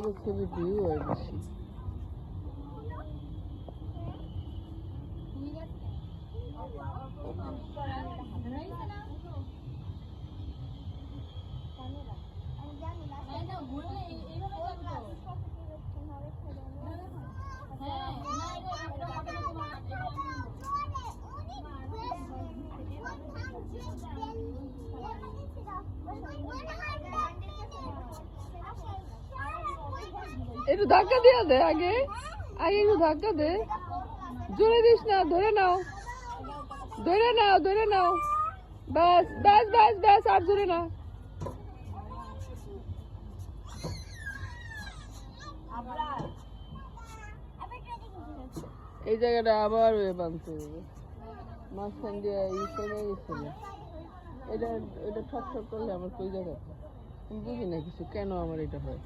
ছবি ভিউ হয় বেশি। একটু ধাক্কা দিয়া দে, আগে আগে একটু ধাক্কা দে, জোরে দিস না, ধরে নাও ধরে নাও ধরে নাও, ব্যাস ব্যাস ব্যাস ব্যাস, আর জোরে না। এই জায়গাটা আবার ওয়ে বানতে হবে, মাঝখান দিয়ে এই কমে গেছিল। এটা এটা ঠক ঠক করলে আমার কই জায়গা, আমি বুঝি না কিছু, কেন আমার এটা হয়।